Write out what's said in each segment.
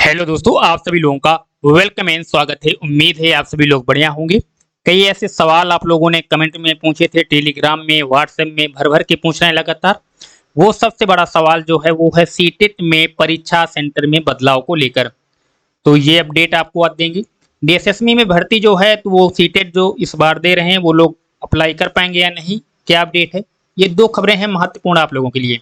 Hello दोस्तों, आप सभी लोगों का वेलकम एंड स्वागत है। उम्मीद है आप सभी लोग बढ़िया होंगे। कई ऐसे सवाल आप लोगों ने कमेंट में पूछे थे, टेलीग्राम में, व्हाट्सएप में भर भर के पूछ रहे हैं लगातार। वो सबसे बड़ा सवाल जो है वो है सीटेट में परीक्षा सेंटर में बदलाव को लेकर। तो ये अपडेट आपको आज देंगे। डीएसएसबी में भर्ती जो है तो वो सीटेट जो इस बार दे रहे हैं वो लोग अप्लाई कर पाएंगे या नहीं, क्या अपडेट है। ये दो खबरें हैं महत्वपूर्ण आप लोगों के लिए।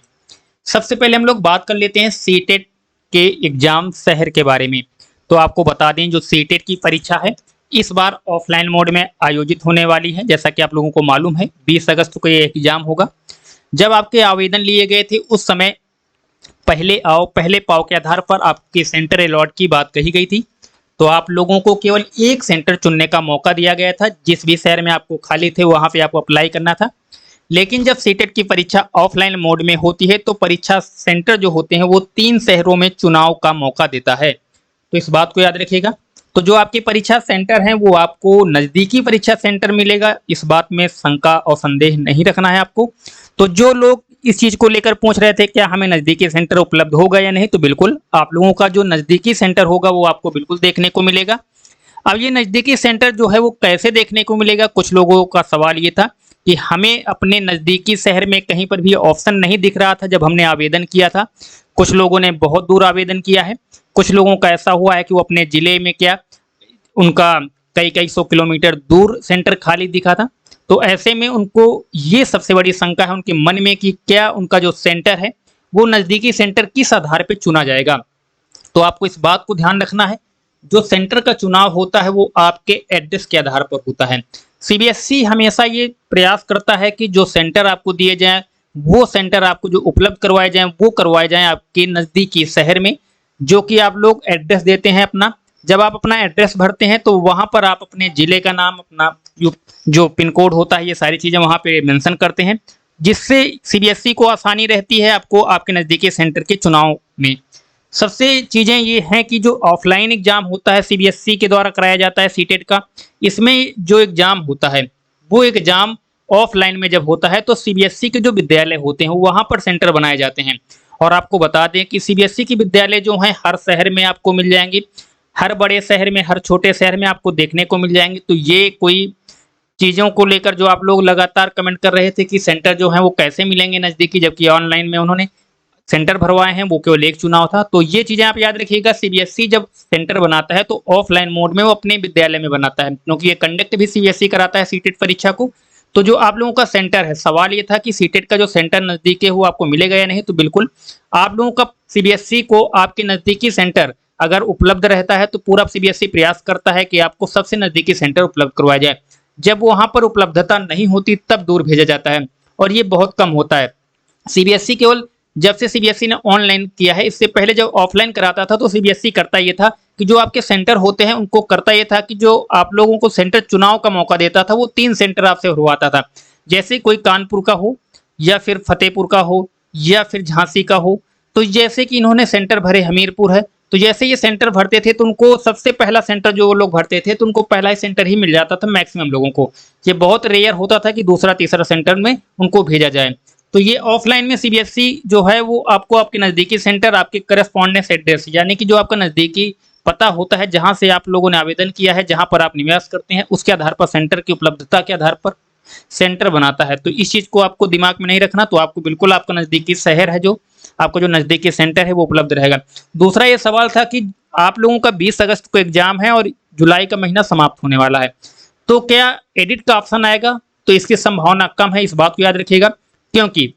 सबसे पहले हम लोग बात कर लेते हैं सीटेट के एग्जाम शहर के बारे में। तो आपको बता दें, जो सीटेट की परीक्षा है इस बार ऑफलाइन मोड में आयोजित होने वाली है। जैसा कि आप लोगों को मालूम है 20 अगस्त को ये एग्जाम होगा। जब आपके आवेदन लिए गए थे उस समय पहले आओ पहले पाओ के आधार पर आपके सेंटर अलॉट की बात कही गई थी। तो आप लोगों को केवल एक सेंटर चुनने का मौका दिया गया था। जिस भी शहर में आपको खाली थे वहां पे आपको अप्लाई करना था। लेकिन जब सीटेट की परीक्षा ऑफलाइन मोड में होती है तो परीक्षा सेंटर जो होते हैं वो 3 शहरों में चुनाव का मौका देता है। तो इस बात को याद रखिएगा। तो जो आपके परीक्षा सेंटर हैं वो आपको नज़दीकी परीक्षा सेंटर मिलेगा, इस बात में शंका और संदेह नहीं रखना है आपको। तो जो लोग इस चीज़ को लेकर पूछ रहे थे क्या हमें नज़दीकी सेंटर उपलब्ध होगा या नहीं, तो बिल्कुल आप लोगों का जो नज़दीकी सेंटर होगा वो आपको बिल्कुल देखने को मिलेगा। अब ये नज़दीकी सेंटर जो है वो कैसे देखने को मिलेगा, कुछ लोगों का सवाल ये था कि हमें अपने नज़दीकी शहर में कहीं पर भी ऑप्शन नहीं दिख रहा था जब हमने आवेदन किया था। कुछ लोगों ने बहुत दूर आवेदन किया है, कुछ लोगों का ऐसा हुआ है कि वो अपने ज़िले में क्या उनका कई कई 100 किलोमीटर दूर सेंटर खाली दिखा था। तो ऐसे में उनको ये सबसे बड़ी शंका है उनके मन में कि क्या उनका जो सेंटर है वो नज़दीकी सेंटर किस आधार पर चुना जाएगा। तो आपको इस बात को ध्यान रखना है, जो सेंटर का चुनाव होता है वो आपके एड्रेस के आधार पर होता है। सीबीएसई हमेशा ये प्रयास करता है कि जो सेंटर आपको दिए जाए वो सेंटर आपको जो उपलब्ध करवाए जाएं वो करवाए जाएं आपके नज़दीकी शहर में, जो कि आप लोग एड्रेस देते हैं अपना। जब आप अपना एड्रेस भरते हैं तो वहाँ पर आप अपने ज़िले का नाम, अपना जो पिन कोड होता है, ये सारी चीज़ें वहाँ पे मेंशन करते हैं, जिससे सीबीएसई को आसानी रहती है आपको आपके नज़दीकी सेंटर के चुनाव में। सबसे चीज़ें ये हैं कि जो ऑफलाइन एग्जाम होता है सीबीएसई के द्वारा कराया जाता है सीटेट का, इसमें जो एग्जाम होता है वो एग्जाम ऑफलाइन में जब होता है तो सीबीएसई के जो विद्यालय होते हैं वहाँ पर सेंटर बनाए जाते हैं। और आपको बता दें कि सीबीएसई के विद्यालय जो हैं हर शहर में आपको मिल जाएंगे, हर बड़े शहर में, हर छोटे शहर में आपको देखने को मिल जाएंगे। तो ये कोई चीज़ों को लेकर जो आप लोग लगातार कमेंट कर रहे थे कि सेंटर जो है वो कैसे मिलेंगे नज़दीकी, जबकि ऑनलाइन में उन्होंने सेंटर भरवाए हैं, वो केवल एक चुनाव था। तो ये चीज़ें आप याद रखिएगा, सीबीएसई जब सेंटर बनाता है तो ऑफलाइन मोड में वो अपने विद्यालय में बनाता है, क्योंकि ये कंडक्ट भी सीबीएसई कराता है सीटेट परीक्षा को। तो जो आप लोगों का सेंटर है, सवाल ये था कि सीटेट का जो सेंटर नज़दीकी है वो आपको मिलेगा या नहीं, तो बिल्कुल आप लोगों का सीबीएसई को आपके नज़दीकी सेंटर अगर उपलब्ध रहता है तो पूरा सीबीएसई प्रयास करता है कि आपको सबसे नज़दीकी सेंटर उपलब्ध करवाया जाए। जब वहाँ पर उपलब्धता नहीं होती तब दूर भेजा जाता है, और ये बहुत कम होता है। सीबीएसई केवल जब से सीबीएसई ने ऑनलाइन किया है, इससे पहले जब ऑफलाइन कराता था तो सीबीएसई करता ये था कि जो आपके सेंटर होते हैं उनको करता ये था कि जो आप लोगों को सेंटर चुनाव का मौका देता था वो 3 सेंटर आपसे भरवाता था। जैसे कोई कानपुर का हो या फिर फतेहपुर का हो या फिर झांसी का हो। तो जैसे कि इन्होंने सेंटर भरे हमीरपुर है, तो जैसे ये सेंटर भरते थे तो उनको सबसे पहला सेंटर जो लोग भरते थे तो उनको पहला ही सेंटर ही मिल जाता था मैक्सिमम लोगों को। ये बहुत रेयर होता था कि दूसरा तीसरा सेंटर में उनको भेजा जाए। तो ये ऑफलाइन में सीबीएसई जो है वो आपको आपके नज़दीकी सेंटर, आपके करस्पॉन्डेंस एड्रेस, यानी कि जो आपका नज़दीकी पता होता है जहां से आप लोगों ने आवेदन किया है, जहां पर आप निवास करते हैं, उसके आधार पर सेंटर की उपलब्धता के आधार पर सेंटर बनाता है। तो इस चीज़ को आपको दिमाग में नहीं रखना, तो आपको बिल्कुल आपका नज़दीकी शहर है जो आपका जो नज़दीकी सेंटर है वो उपलब्ध रहेगा। दूसरा ये सवाल था कि आप लोगों का 20 अगस्त को एग्जाम है और जुलाई का महीना समाप्त होने वाला है, तो क्या एडिट का ऑप्शन आएगा? तो इसकी संभावना कम है, इस बात को याद रखिएगा। क्योंकि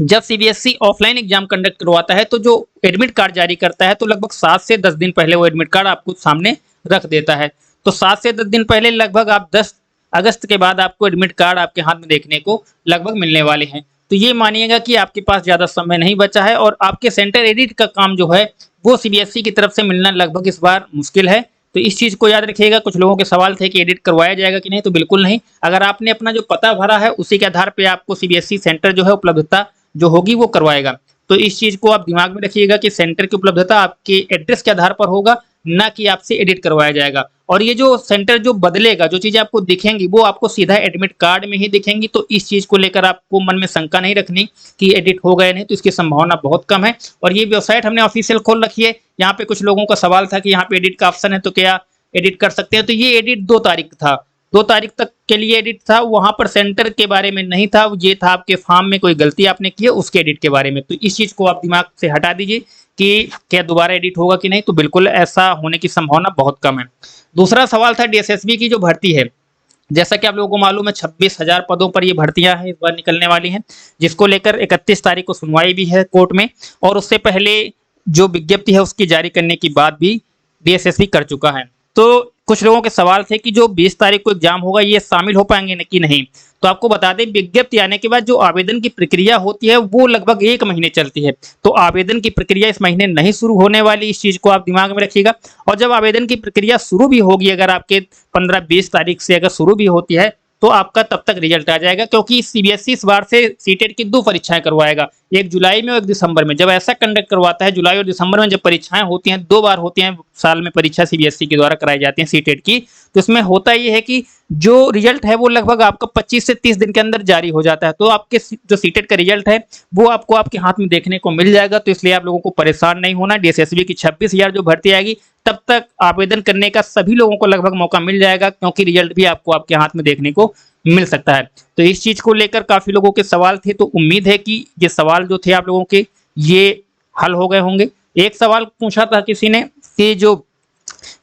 जब सीबीएसई ऑफलाइन एग्जाम कंडक्ट करवाता है तो जो एडमिट कार्ड जारी करता है तो लगभग 7 से 10 दिन पहले वो एडमिट कार्ड आपको सामने रख देता है। तो 7 से 10 दिन पहले लगभग आप 10 अगस्त के बाद आपको एडमिट कार्ड आपके हाथ में देखने को लगभग मिलने वाले हैं। तो ये मानिएगा कि आपके पास ज़्यादा समय नहीं बचा है और आपके सेंटर एडिट का काम जो है वो सीबीएसई की तरफ से मिलना लगभग इस बार मुश्किल है। तो इस चीज़ को याद रखिएगा। कुछ लोगों के सवाल थे कि एडिट करवाया जाएगा कि नहीं, तो बिल्कुल नहीं। अगर आपने अपना जो पता भरा है उसी के आधार पर आपको सीबीएसई सेंटर जो है उपलब्धता जो होगी वो करवाएगा। तो इस चीज़ को आप दिमाग में रखिएगा कि सेंटर की उपलब्धता आपके एड्रेस के आधार पर होगा, ना कि आपसे एडिट करवाया जाएगा। और ये जो सेंटर जो बदलेगा, जो चीजें आपको दिखेंगी वो आपको सीधा एडमिट कार्ड में ही दिखेंगी। तो इस चीज को लेकर आपको मन में शंका नहीं रखनी कि एडिट हो गए नहीं, तो इसकी संभावना बहुत कम है। और ये वेबसाइट हमने ऑफिशियल खोल रखी है। यहाँ पे कुछ लोगों का सवाल था कि यहाँ पे एडिट का ऑप्शन है तो क्या एडिट कर सकते हैं, तो ये एडिट 2 तारीख था, 2 तारीख तक के लिए एडिट था। वहां पर सेंटर के बारे में नहीं था, ये था आपके फॉर्म में कोई गलती आपने की है उसके एडिट के बारे में। तो इस चीज को आप दिमाग से हटा दीजिए कि क्या दोबारा एडिट होगा कि नहीं, तो बिल्कुल ऐसा होने की संभावना बहुत कम है। दूसरा सवाल था डीएसएसबी की जो भर्ती है। जैसा कि आप लोगों को मालूम है 26,000 पदों पर ये भर्तियां हैं इस बार निकलने वाली हैं, जिसको लेकर 31 तारीख को सुनवाई भी है कोर्ट में। और उससे पहले जो विज्ञप्ति है उसकी जारी करने की बात भी डीएसएसबी कर चुका है। तो कुछ लोगों के सवाल थे कि जो 20 तारीख को एग्जाम होगा ये शामिल हो पाएंगे कि नहीं। तो आपको बता दें, विज्ञप्ति आने के बाद जो आवेदन की प्रक्रिया होती है वो लगभग 1 महीने चलती है। तो आवेदन की प्रक्रिया इस महीने नहीं शुरू होने वाली, इस चीज को आप दिमाग में रखिएगा। और जब आवेदन की प्रक्रिया शुरू भी होगी, अगर आपके 15-20 तारीख से अगर शुरू भी होती है, तो आपका तब तक रिजल्ट आ जाएगा। क्योंकि सीबीएसई इस बार से सीटेट की 2 परीक्षाएं करवाएगा, एक जुलाई में और एक दिसंबर में। जब ऐसा कंडक्ट करवाता है, जुलाई और दिसंबर में जब परीक्षाएं होती हैं, 2 बार होती हैं साल में परीक्षा सीबीएसई के द्वारा कराई जाती है सीटेट की। तो इसमें होता ये है कि जो रिजल्ट है वो लगभग आपका 25 से 30 दिन के अंदर जारी हो जाता है। तो आपके जो सीटेट का रिजल्ट है वो आपको आपके हाथ में देखने को मिल जाएगा। तो इसलिए आप लोगों को परेशान नहीं होना। डीएसएसबी की 26,000 जो भर्ती आएगी, तब तक आवेदन करने का सभी लोगों को लगभग मौका मिल जाएगा, क्योंकि रिजल्ट भी आपको आपके हाथ में देखने को मिल सकता है। तो इस चीज को लेकर काफी लोगों के सवाल थे, तो उम्मीद है कि ये सवाल जो थे आप लोगों के ये हल हो गए होंगे। एक सवाल पूछा था किसी ने कि जो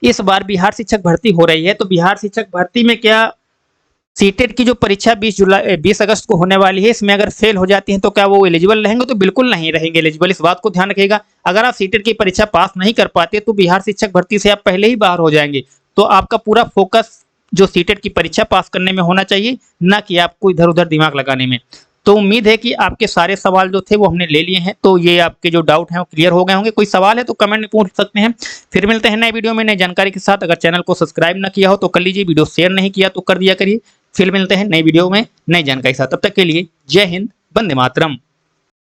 इस बार बिहार शिक्षक भर्ती हो रही है, तो बिहार शिक्षक भर्ती में क्या सीटेट की जो परीक्षा 20 अगस्त को होने वाली है, इसमें अगर फेल हो जाती हैं तो क्या वो एलिजिबल रहेंगे? तो बिल्कुल नहीं रहेंगे एलिजिबल, इस बात को ध्यान रखिएगा। अगर आप सीटेट की परीक्षा पास नहीं कर पाते तो बिहार शिक्षक भर्ती से आप पहले ही बाहर हो जाएंगे। तो आपका पूरा फोकस जो सीटेट की परीक्षा पास करने में होना चाहिए, ना कि आपको इधर उधर दिमाग लगाने में। तो उम्मीद है कि आपके सारे सवाल जो थे वो हमने ले लिए हैं, तो ये आपके जो डाउट हैं वो क्लियर हो गए होंगे। कोई सवाल है तो कमेंट में पूछ सकते हैं। फिर मिलते हैं नए वीडियो में नई जानकारी के साथ। अगर चैनल को सब्सक्राइब ना किया हो तो कर लीजिए, वीडियो शेयर नहीं किया तो कर दिया करिए। फिर मिलते हैं नई वीडियो में नई जानकारी के साथ, तब तक के लिए जय हिंद, वंदे मातरम।